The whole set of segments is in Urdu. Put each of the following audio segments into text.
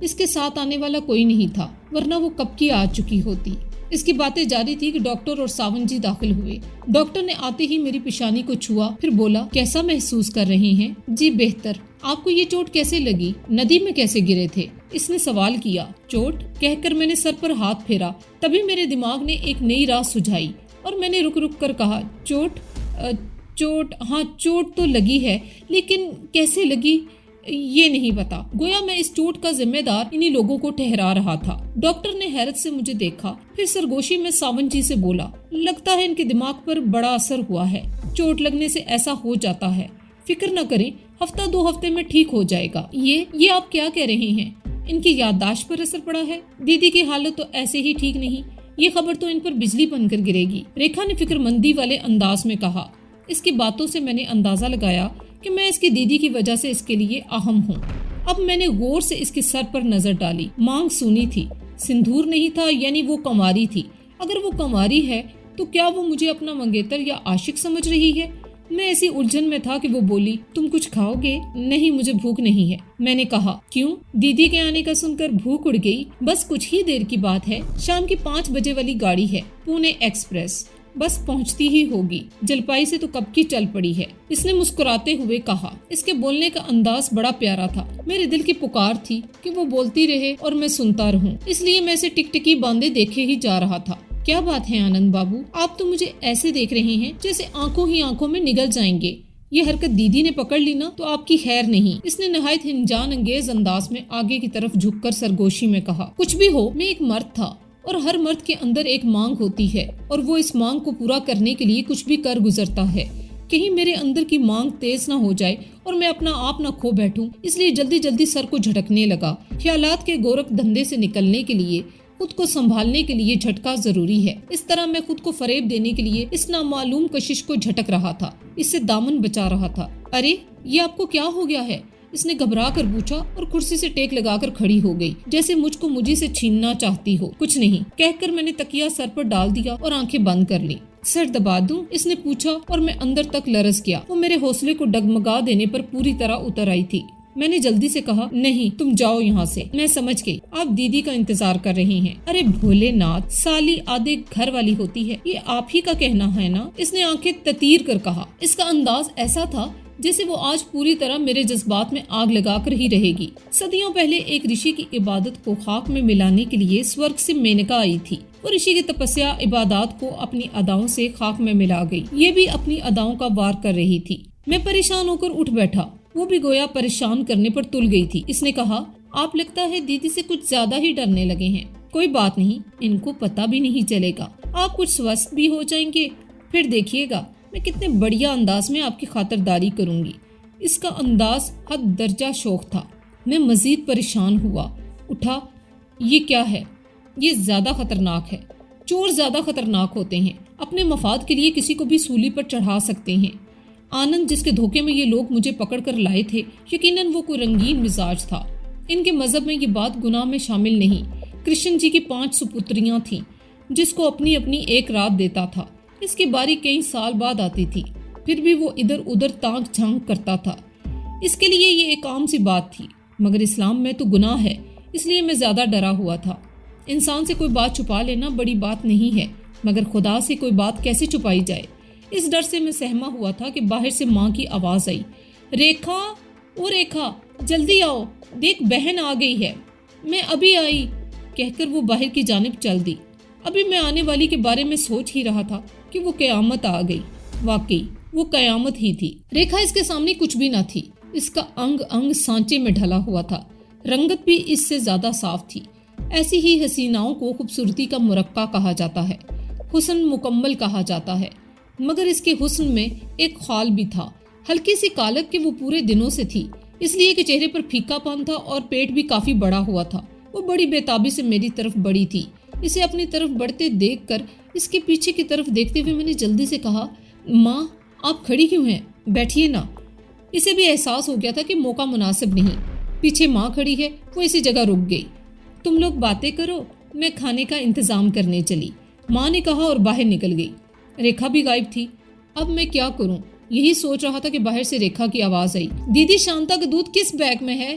اس کے ساتھ آنے والا کوئی نہیں تھا، ورنہ وہ کب کی آ چکی ہوتی۔ اس کی باتیں جاری تھی کہ ڈاکٹر اور ساون جی داخل ہوئے۔ ڈاکٹر نے آتے ہی میری پیشانی کو چھوا، پھر بولا، کیسا محسوس کر رہے ہیں؟ جی بہتر۔ آپ کو یہ چوٹ کیسے لگی؟ ندی میں کیسے گرے تھے؟ اس نے سوال کیا۔ چوٹ کہہ کر میں نے سر پر ہاتھ پھیرا، تبھی میرے دماغ نے ایک نئی راہ سجھائی اور میں نے رک رک کر کہا، چوٹ تو لگی ہے، لیکن کیسے لگی یہ نہیں پتا۔ گویا میں اس چوٹ کا ذمہ دار انہی لوگوں کو ٹھہرا رہا تھا۔ ڈاکٹر نے حیرت سے مجھے دیکھا، پھر سرگوشی میں ساون جی سے بولا، لگتا ہے ان کے دماغ پر بڑا اثر ہوا ہے، چوٹ لگنے سے ایسا ہو جاتا ہے، فکر نہ کریں، ہفتہ 2 ہفتے میں ٹھیک ہو جائے گا۔ یہ آپ کیا کہہ رہے ہیں؟ ان کی یادداشت پر اثر پڑا ہے؟ دیدی کی حالت تو ایسے ہی ٹھیک نہیں، یہ خبر تو ان پر بجلی بن کر گرے گی، ریکھا نے فکر مندی والے انداز میں کہا۔ اس کی باتوں سے میں نے اندازہ لگایا کہ میں اس کی دیدی کی وجہ سے اس کے لیے اہم ہوں۔ اب میں نے غور سے اس کے سر پر نظر ڈالی، مانگ سونی تھی، سندور نہیں تھا، یعنی وہ کنواری تھی۔ اگر وہ کنواری ہے تو کیا وہ مجھے اپنا منگیتر یا عاشق سمجھ رہی ہے؟ میں ایسی الجھن میں تھا کہ وہ بولی، تم کچھ کھاؤ گے؟ نہیں، مجھے بھوک نہیں ہے۔ میں نے کہا، کیوں؟ دیدی کے آنے کا سن کر بھوک اڑ گئی؟ بس کچھ ہی دیر کی بات ہے، شام کی 5 بجے والی گاڑی ہے، پونے ایکسپریس، بس پہنچتی ہی ہوگی، جلپائی سے تو کب کی چل پڑی ہے، اس نے مسکراتے ہوئے کہا۔ اس کے بولنے کا انداز بڑا پیارا تھا، میرے دل کی پکار تھی کہ وہ بولتی رہے اور میں سنتا رہوں، اس لیے میں اسے ٹکٹکی باندھے دیکھے ہی جا رہا تھا۔ کیا بات ہے آنند بابو، آپ تو مجھے ایسے دیکھ رہے ہیں جیسے آنکھوں ہی آنکھوں میں نگل جائیں گے، یہ حرکت دیدی نے پکڑ لی نا تو آپ کی خیر نہیں، اس نے نہایت ہنجان انگیز انداز میں آگے کی طرف جھک کر سرگوشی میں کہا۔ کچھ بھی ہو، میں ایک مرد تھا اور ہر مرد کے اندر ایک مانگ ہوتی ہے اور وہ اس مانگ کو پورا کرنے کے لیے کچھ بھی کر گزرتا ہے۔ کہیں میرے اندر کی مانگ تیز نہ ہو جائے اور میں اپنا آپ نہ کھو بیٹھوں، اس لیے جلدی جلدی سر کو جھٹکنے لگا۔ خیالات کے گورکھ دھندے سے نکلنے کے لیے، خود کو سنبھالنے کے لیے جھٹکا ضروری ہے۔ اس طرح میں خود کو فریب دینے کے لیے اس نامعلوم کشش کو جھٹک رہا تھا، اس سے دامن بچا رہا تھا۔ ارے یہ آپ کو کیا ہو گیا ہے؟ اس نے گھبرا کر پوچھا اور کرسی سے ٹیک لگا کر کھڑی ہو گئی، جیسے مجھ کو مجھے سے چھیننا چاہتی ہو۔ کچھ نہیں کہہ کر میں نے تکیہ سر پر ڈال دیا اور آنکھیں بند کر لی۔ سر دبا دوں؟ اس نے پوچھا اور میں اندر تک لرز گیا۔ وہ میرے حوصلے کو ڈگمگا دینے پر پوری طرح اتر آئی تھی۔ میں نے جلدی سے کہا، نہیں تم جاؤ یہاں سے، میں سمجھ گئی آپ دیدی کا انتظار کر رہے ہیں۔ ارے بھولے ناتھ، سالی آدھے گھر والی ہوتی ہے، یہ آپ ہی کا کہنا ہے نا؟ اس نے آنکھیں تتیر کر کہا۔ اس کا انداز ایسا تھا جیسے وہ آج پوری طرح میرے جذبات میں آگ لگا کر ہی رہے گی۔ صدیوں پہلے ایک رشی کی عبادت کو خاک میں ملانے کے لیے سورگ سے مینکا آئی تھی، وہ رشی کی تپسیا عبادات کو اپنی اداؤں سے خاک میں ملا گئی، یہ بھی اپنی اداؤں کا وار کر رہی تھی۔ میں پریشان ہو کر اٹھ بیٹھا، وہ بھی گویا پریشان کرنے پر تل گئی تھی۔ اس نے کہا، آپ لگتا ہے دیدی سے کچھ زیادہ ہی ڈرنے لگے ہیں۔ کوئی بات نہیں، ان کو پتہ بھی نہیں چلے گا، آپ کچھ سوست بھی ہو جائیں گے، پھر دیکھیے گا میں کتنے بڑھیا انداز میں آپ کی خاطرداری کروں گی۔ اس کا انداز حد درجہ شوق تھا۔ میں مزید پریشان ہوا، اٹھا، یہ کیا ہے؟ یہ زیادہ خطرناک ہے۔ چور زیادہ خطرناک ہوتے ہیں، اپنے مفاد کے لیے کسی کو بھی سولی پر چڑھا سکتے ہیں۔ آنند جس کے دھوکے میں یہ لوگ مجھے پکڑ کر لائے تھے، یقیناً وہ کوئی رنگین مزاج تھا۔ ان کے مذہب میں یہ بات گناہ میں شامل نہیں۔ کرشن جی کی 5 سپتریاں تھیں، جس کو اپنی اپنی ایک رات دیتا تھا۔ اس کی باری کئی سال بعد آتی تھی، پھر بھی وہ ادھر ادھر تانک جھانک کرتا تھا۔ اس کے لیے یہ ایک عام سی بات تھی، مگر اسلام میں تو گناہ ہے، اس لیے میں زیادہ ڈرا ہوا تھا۔ انسان سے کوئی بات چھپا لینا بڑی بات نہیں ہے، مگر خدا سے کوئی بات کیسے چھپائی جائے؟ اس ڈر سے میں سہما ہوا تھا کہ باہر سے ماں کی آواز آئی، ریکھا، او ریکھا، جلدی آؤ، دیکھ بہن آ گئی ہے۔ میں ابھی آئی کہہ کر وہ باہر کی جانب چل دی۔ ابھی میں آنے والی کے بارے میں سوچ ہی رہا تھا کہ وہ قیامت آ گئی۔ واقعی وہ قیامت ہی تھی۔ ریکھا اس کے سامنے کچھ بھی نہ تھی، اس کا انگ انگ سانچے میں ڈھلا ہوا تھا، رنگت بھی اس سے زیادہ صاف تھی۔ ایسی ہی حسیناؤں کو خوبصورتی کا مرقع کہا جاتا ہے، حسن مکمل کہا جاتا ہے، مگر اس کے حسن میں ایک خال بھی تھا، ہلکی سی کالک کہ وہ پورے دنوں سے تھی، اس لیے کہ چہرے پر پھیکا پن تھا اور پیٹ بھی کافی بڑا ہوا تھا۔ وہ بڑی بےتابی سے میری طرف بڑھی تھی۔ اسے اپنی طرف بڑھتے دیکھ کر اس کے پیچھے کی طرف دیکھتے ہوئے میں نے جلدی سے کہا، ماں آپ کھڑی کیوں ہیں؟ بیٹھیے نا۔ اسے بھی احساس ہو گیا تھا کہ موقع مناسب نہیں، پیچھے ماں کھڑی ہے، وہ اسی جگہ رک گئی۔ تم لوگ باتیں کرو، میں کھانے کا انتظام کرنے چلی، ماں نے کہا اور باہر نکل گئی۔ ریکھا بھی غائب تھی۔ اب میں کیا کروں، یہی سوچ رہا تھا کہ باہر سے ریکھا کی آواز آئی، دیدی شانتا کا دودھ کس بیگ میں ہے؟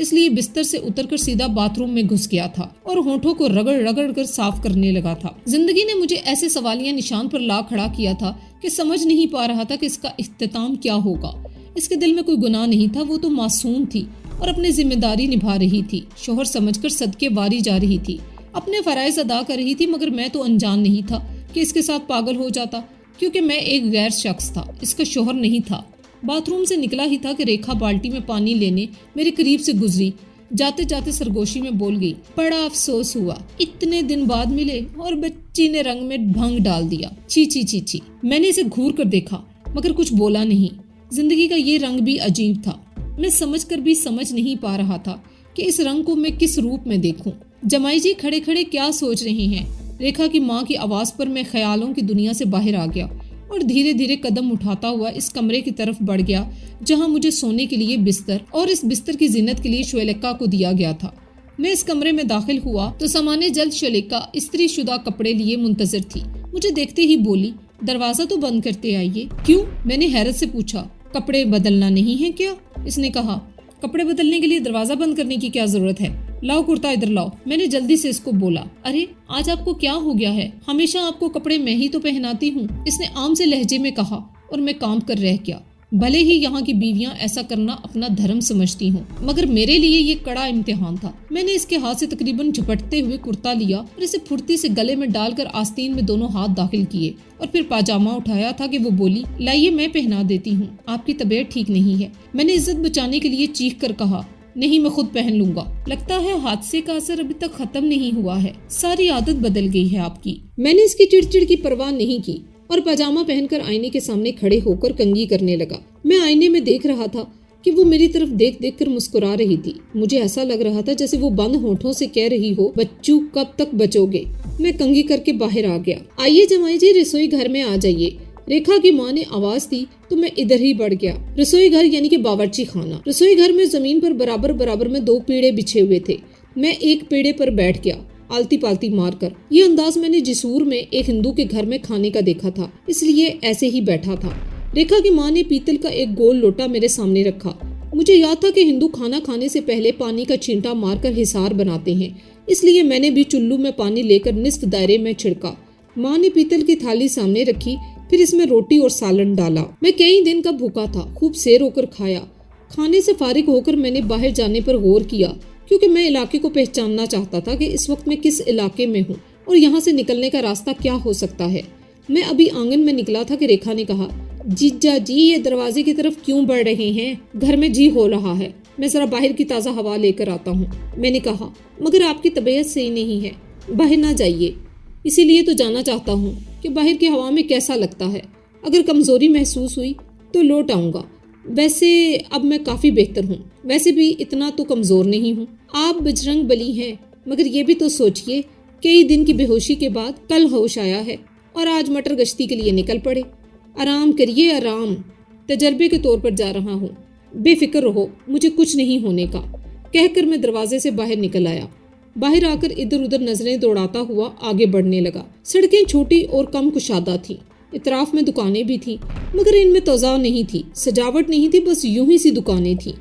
اس لیے بستر سے اتر کر سیدھا باتھ روم میں گھس گیا تھا اور ہونٹوں کو رگڑ رگڑ کر صاف کرنے لگا تھا۔ زندگی نے مجھے ایسے سوالیہ نشان پر لا کھڑا کیا تھا کہ سمجھ نہیں پا رہا تھا کہ اس کا اختتام کیا ہوگا۔ اس کے دل میں کوئی گناہ نہیں تھا، وہ تو معصوم تھی اور اپنی ذمہ داری نبھا رہی تھی، شوہر سمجھ کر صدقے واری جا رہی تھی، اپنے فرائض ادا کر رہی تھی، مگر میں تو انجان نہیں تھا کہ اس کے ساتھ پاگل ہو جاتا، کیونکہ میں ایک غیر شخص تھا، اس کا شوہر نہیں تھا۔ باتھ روم سے نکلا ہی تھا کہ ریکھا بالٹی میں پانی لینے میرے قریب سے گزری، جاتے جاتے سرگوشی میں بول گئی، بڑا افسوس ہوا، اتنے دن بعد ملے اور بچی نے رنگ میں بھنگ ڈال دیا، چی چی چی چی۔ میں نے اسے گھور کر دیکھا مگر کچھ بولا نہیں۔ زندگی کا یہ رنگ بھی عجیب تھا، میں سمجھ کر بھی سمجھ نہیں پا رہا تھا کہ اس رنگ کو میں کس روپ میں دیکھوں۔ جمائی جی کھڑے کھڑے کیا سوچ رہے ہیں؟ ریکھا کی ماں کی آواز پر میں خیالوں کی دنیا سے باہر آ گیا اور دھیرے دھیرے قدم اٹھاتا ہوا اس کمرے کی طرف بڑھ گیا جہاں مجھے سونے کے لیے بستر اور اس بستر کی زینت کے لیے شعلقہ کو دیا گیا تھا۔ میں اس کمرے میں داخل ہوا تو سامان جلد شعلقہ استری شدہ کپڑے لیے منتظر تھی۔ مجھے دیکھتے ہی بولی، دروازہ تو بند کرتے آئیے۔ کیوں؟ میں نے حیرت سے پوچھا۔ کپڑے بدلنا نہیں ہے کیا؟ اس نے کہا، کپڑے بدلنے کے لیے دروازہ بند کرنے کی کیا ضرورت ہے؟ لاؤ کرتا ادھر لاؤ۔ میں نے جلدی سے اس کو بولا، ارے آج آپ کو کیا ہو گیا ہے؟ ہمیشہ آپ کو کپڑے میں ہی تو پہناتی ہوں۔ اس نے عام سے لہجے میں کہا اور میں کام کر رہ گیا۔ بھلے ہی یہاں کی بیویاں ایسا کرنا اپنا دھرم سمجھتی ہوں، مگر میرے لیے یہ کڑا امتحان تھا۔ میں نے اس کے ہاتھ سے تقریباً جھپٹتے ہوئے کرتا لیا اور اسے پھرتی سے گلے میں ڈال کر آستین میں دونوں ہاتھ داخل کیے اور پھر پاجامہ اٹھایا تھا کہ وہ بولی، لائیے میں پہنا دیتی ہوں، آپ کی طبیعت ٹھیک نہیں ہے۔ میں نے عزت بچانے کے لیے چیخ کر کہا، نہیں میں خود پہن لوں گا۔ لگتا ہے حادثے کا اثر ابھی تک ختم نہیں ہوا ہے، ساری عادت بدل گئی ہے آپ کی۔ میں نے اس کی چڑچڑ کی پرواہ نہیں کی اور پاجامہ پہن کر آئینے کے سامنے کھڑے ہو کر کنگھی کرنے لگا۔ میں آئینے میں دیکھ رہا تھا کہ وہ میری طرف دیکھ دیکھ کر مسکرا رہی تھی۔ مجھے ایسا لگ رہا تھا جیسے وہ بند ہونٹوں سے کہہ رہی ہو، بچو کب تک بچو گے؟ میں کنگھی کر کے باہر آ گیا۔ آئیے جمائی جی رسوئی گھر میں آ جائیے۔ ریکھا کی ماں نے آواز دی تو میں ادھر ہی بڑھ گیا۔ رسوئی گھر یعنی کہ باورچی خانہ۔ رسوئی گھر میں زمین پر برابر برابر میں 2 پیڑے بچھے ہوئے تھے۔ میں ایک پیڑے پر بیٹھ گیا، آلتی پالتی مار کر۔ یہ انداز میں نے جسور میں ایک ہندو کے گھر میں کھانے کا دیکھا تھا، اس لیے ایسے ہی بیٹھا تھا۔ ریکھا کی ماں نے پیتل کا ایک گول لوٹا میرے سامنے رکھا۔ مجھے یاد تھا کہ ہندو کھانا کھانے سے پہلے پانی کا چھینٹا مار کر حصار بناتے ہیں، اس لیے میں نے بھی چلو میں پانی لے کر نصف دائرے میں چھڑکا۔ ماں نے پیتل کی تھالی سامنے رکھی، پھر اس میں روٹی اور سالن ڈالا۔ میں کئی دن کا بھوکا تھا، خوب سیر ہو کر کھایا۔ کھانے سے فارغ ہو کر میں نے باہر جانے پر غور کیا، کیونکہ میں علاقے کو پہچاننا چاہتا تھا کہ اس وقت میں کس علاقے میں ہوں اور یہاں سے نکلنے کا راستہ کیا ہو سکتا ہے۔ میں ابھی آنگن میں نکلا تھا کہ ریکھا نے کہا، جیجا جی یہ دروازے کی طرف کیوں بڑھ رہے ہیں؟ گھر میں جی ہو رہا ہے، میں ذرا باہر کی تازہ ہوا لے کر آتا ہوں۔ میں نے کہا، مگر آپ کی طبیعت صحیح نہیں ہے، باہر نہ جائیے۔ اسی لیے تو جانا چاہتا ہوں کہ باہر کی ہوا میں کیسا لگتا ہے۔ اگر کمزوری محسوس ہوئی تو لوٹ آؤں گا، ویسے اب میں کافی بہتر ہوں، ویسے بھی اتنا تو کمزور نہیں ہوں۔ آپ بجرنگ بلی ہیں، مگر یہ بھی تو سوچئے کئی دن کی بے ہوشی کے بعد کل ہوش آیا ہے اور آج مٹر گشتی کے لیے نکل پڑے۔ آرام کریے آرام، تجربے کے طور پر جا رہا ہوں، بے فکر رہو، مجھے کچھ نہیں ہونے کا، کہہ کر میں دروازے سے باہر نکل آیا۔ باہر آ کر ادھر ادھر نظریں دوڑاتا ہوا آگے بڑھنے لگا۔ سڑکیں چھوٹی اور کم کشادہ تھیں، اطراف میں دکانیں بھی تھیں، مگر ان میں توزاع نہیں تھی، سجاوٹ نہیں تھی، بس یوں ہی سی دکانیں تھیں۔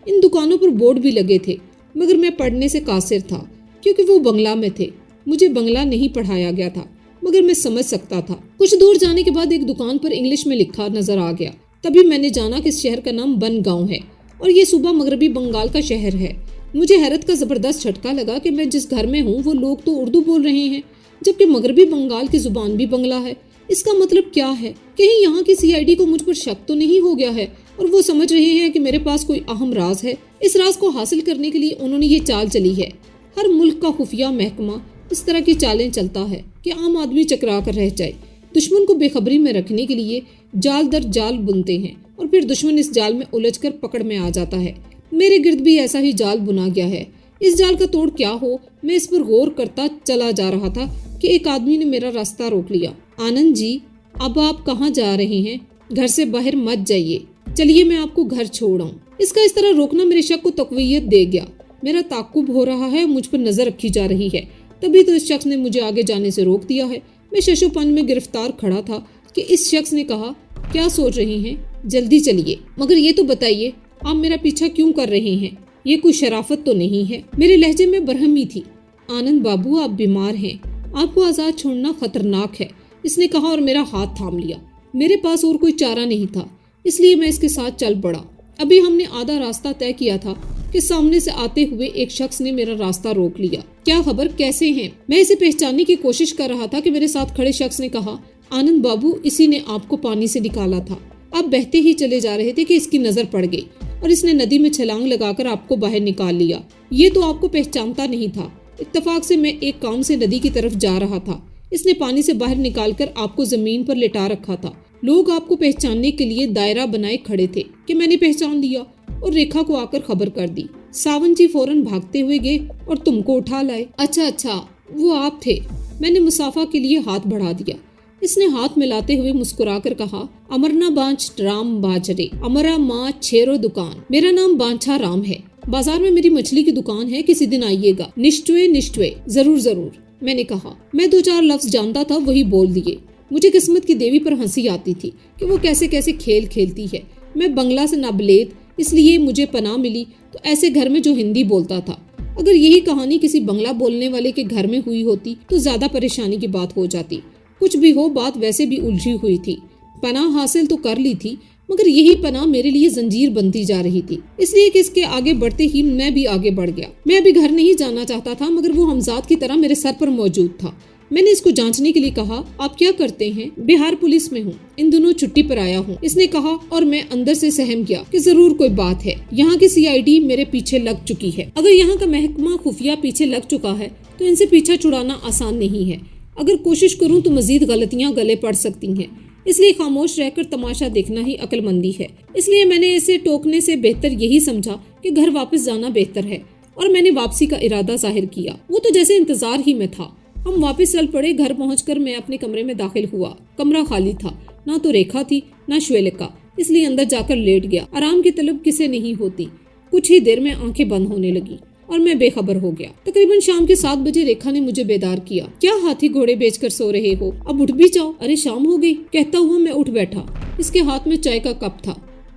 ان دکانوں پر بورڈ بھی لگے تھے، مگر میں پڑھنے سے قاصر تھا کیونکہ وہ بنگلہ میں تھے۔ مجھے بنگلہ نہیں پڑھایا گیا تھا، مگر میں سمجھ سکتا تھا۔ کچھ دور جانے کے بعد ایک دکان پر انگلش میں لکھا نظر آ گیا، تبھی میں نے جانا کہ اس شہر کا نام بن گاؤں ہے اور یہ صوبہ مغربی بنگال کا شہر ہے۔ مجھے حیرت کا زبردست جھٹکا لگا کہ میں جس گھر میں ہوں وہ لوگ تو اردو بول رہے ہیں، جبکہ مغربی بنگال کی زبان بھی بنگلہ ہے۔ اس کا مطلب کیا ہے؟ کہیں یہاں کی CID کو مجھ پر شک تو نہیں ہو گیا ہے اور وہ سمجھ رہے ہیں کہ میرے پاس کوئی اہم راز ہے۔ اس راز کو حاصل کرنے کے لیے انہوں نے یہ چال چلی ہے۔ ہر ملک کا خفیہ محکمہ اس طرح کی چالیں چلتا ہے کہ عام آدمی چکرا کر رہ جائے۔ دشمن کو بے خبری میں رکھنے کے لیے جال در جال بنتے ہیں اور پھر دشمن اس جال میں الجھ کر پکڑ میں آ جاتا ہے۔ میرے گرد بھی ایسا ہی جال بنا گیا ہے۔ اس جال کا توڑ کیا ہو، میں اس پر غور کرتا چلا جا رہا تھا کہ ایک آدمی نے میرا راستہ روک لیا۔ آنند جی، اب آپ کہاں جا رہے ہیں؟ گھر سے باہر مت جائیے، چلیے میں آپ کو گھر چھوڑ آؤں۔ اس کا اس طرح روکنا میرے شک کو تقویت دے گیا۔ میرا تعقب ہو رہا ہے، مجھ پر نظر رکھی جا رہی ہے، تبھی تو اس شخص نے مجھے آگے جانے سے روک دیا ہے۔ میں شش و پن میں گرفتار کھڑا تھا کہ اس شخص نے کہا، کیا سوچ رہے ہیں؟ جلدی چلیے، مگر یہ تو بتائیے آپ میرا پیچھا کیوں کر رہے ہیں؟ یہ کوئی شرافت تو نہیں ہے۔ میرے لہجے میں برہمی تھی۔ آنند بابو آپ بیمار ہیں، آپ کو آزاد چھوڑنا خطرناک ہے، اس نے کہا اور میرا ہاتھ تھام لیا۔ میرے پاس اور کوئی چارہ نہیں تھا، اس لیے میں اس کے ساتھ چل پڑا۔ ابھی ہم نے آدھا راستہ طے کیا تھا کہ سامنے سے آتے ہوئے ایک شخص نے میرا راستہ روک لیا۔ کیا خبر، کیسے ہیں؟ میں اسے پہچاننے کی کوشش کر رہا تھا کہ میرے ساتھ کھڑے شخص نے کہا، آنند بابو، اسی نے آپ کو پانی سے نکالا تھا۔ آپ بہتے ہی چلے جا رہے تھے کہ اس کی نظر پڑ گئی اور اس نے ندی میں چھلانگ لگا کر آپ کو باہر نکال لیا۔ یہ تو آپ کو پہچانتا نہیں تھا۔ اتفاق سے میں ایک کام سے ندی کی طرف جا رہا تھا، اس نے پانی سے باہر نکال کر آپ کو زمین پر لٹا رکھا تھا۔ لوگ آپ کو پہچاننے کے لیے دائرہ بنائے کھڑے تھے کہ میں نے پہچان لیا اور ریکھا کو آ کر خبر کر دی۔ ساون جی فوراً بھاگتے ہوئے گئے اور تم کو اٹھا لائے۔ اچھا، وہ آپ تھے۔ میں نے مسافہ کے لیے ہاتھ بڑھا دیا۔ اس نے ہاتھ ملاتے ہوئے مسکرا کر کہا، امرنا بانچ رام باجرے، امرا ماں چھیرو دکان۔ میرا نام بانچھا رام ہے، بازار میں میری مچھلی کی دکان ہے، کسی دن آئیے گا۔ نشچوے، ضرور، میں نے کہا۔ میں 2-4 لفظ جانتا تھا، وہی بول دیے۔ مجھے قسمت کی دیوی پر ہنسی آتی تھی کہ وہ کیسے کھیل کھیلتی ہے۔ میں بنگلہ سے نابلید، اس لیے مجھے پناہ ملی تو ایسے گھر میں جو ہندی بولتا تھا۔ اگر یہی کہانی کسی بنگلہ بولنے والے کے گھر میں ہوئی ہوتی تو زیادہ پریشانی کی بات ہو جاتی۔ کچھ بھی ہو، بات ویسے بھی الجھی ہوئی تھی۔ پناہ حاصل تو کر لی تھی، مگر یہی پناہ میرے لیے زنجیر بنتی جا رہی تھی، اس لیے کہ اس کے آگے بڑھتے ہی میں بھی آگے بڑھ گیا۔ میں ابھی گھر نہیں جانا چاہتا تھا، مگر وہ ہمزاد کی طرح میرے سر پر موجود تھا۔ میں نے اس کو جانچنے کے لیے کہا، آپ کیا کرتے ہیں؟ بہار پولیس میں ہوں، ان دنوں چھٹی پر آیا ہوں، اس نے کہا، اور میں اندر سے سہم گیا کہ ضرور کوئی بات ہے۔ یہاں کی CID میرے پیچھے لگ چکی ہے۔ اگر یہاں کا محکمہ خفیہ پیچھے لگ چکا ہے تو ان سے پیچھا چھڑانا آسان نہیں ہے۔ اگر کوشش کروں تو مزید غلطیاں گلے پڑ سکتی ہیں، اس لیے خاموش رہ کر تماشا دیکھنا ہی عقل مندی ہے۔ اس لیے میں نے اسے ٹوکنے سے بہتر یہی سمجھا کہ گھر واپس جانا بہتر ہے، اور میں نے واپسی کا ارادہ ظاہر کیا۔ وہ تو جیسے انتظار ہی میں تھا۔ ہم واپس چل پڑے۔ گھر پہنچ کر میں اپنے کمرے میں داخل ہوا۔ کمرہ خالی تھا، نہ تو ریکھا تھی نہ شویلکا، اس لیے اندر جا کر لیٹ گیا۔ آرام کی طلب کسے نہیں ہوتی۔ کچھ ہی دیر میں آنکھیں بند ہونے لگی اور میں بے خبر ہو گیا۔ تقریباً شام کے 7 بجے ریکھا نے مجھے بیدار کیا۔ کیا ہاتھی گھوڑے بیچ کر سو رہے ہو؟ اب اٹھ بھی جاؤ، ارے شام ہو گئی، کہتا ہوا میں اٹھ بیٹھا۔ اس کے ہاتھ میں چائے کا کپ تھا۔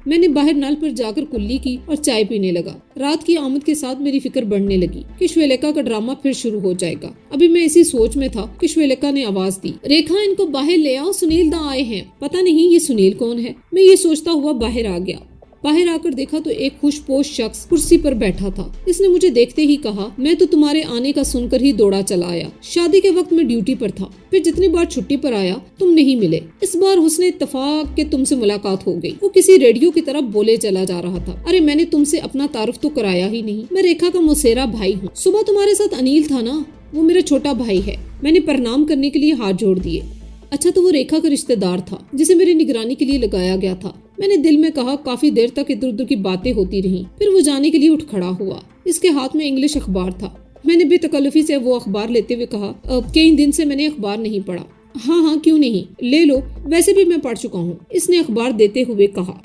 میں نے باہر نل پر جا کر کلی کی اور چائے پینے لگا۔ رات کی آمد کے ساتھ میری فکر بڑھنے لگی کہ شویلکا کا ڈرامہ پھر شروع ہو جائے گا۔ ابھی میں اسی سوچ میں تھا کہ شویلکا نے آواز دی، ریکھا ان کو باہر لے آؤ، سنیل دا آئے ہیں۔ پتہ نہیں یہ سنیل کون ہے؟ میں یہ سوچتا ہوا باہر آ گیا۔ باہر آ کر دیکھا تو ایک خوش پوش شخص کرسی پر بیٹھا تھا۔ اس نے مجھے دیکھتے ہی کہا، میں تو تمہارے آنے کا سن کر ہی دوڑا چلا آیا۔ شادی کے وقت میں ڈیوٹی پر تھا، پھر جتنی بار چھٹی پر آیا تم نہیں ملے۔ اس بار حسن اتفاق کہ تم سے ملاقات ہو گئی۔ وہ کسی ریڈیو کی طرف بولے چلا جا رہا تھا، ارے میں نے تم سے اپنا تعارف تو کرایا ہی نہیں، میں ریکھا کا موسیرا بھائی ہوں۔ صبح تمہارے ساتھ انیل تھا نا، وہ میرا چھوٹا بھائی ہے۔ میں نے پرنام کرنے کے لیے ہاتھ جوڑ دیے۔ اچھا، تو وہ ریکھا کا رشتہ دار تھا جسے میری نگرانی کے لیے لگایا گیا تھا۔ میں نے دل میں کہا۔ کافی دیر تک ادھر ادھر کی باتیں ہوتی رہیں، پھر وہ جانے کے لیے اٹھ کھڑا ہوا۔ اس کے ہاتھ میں انگلش اخبار تھا۔ میں نے بے تکلفی سے وہ اخبار لیتے ہوئے کہا، کئی دن سے میں نے اخبار نہیں پڑھا۔ ہاں کیوں نہیں، لے لو، ویسے بھی میں پڑھ چکا ہوں، اس نے اخبار دیتے ہوئے کہا۔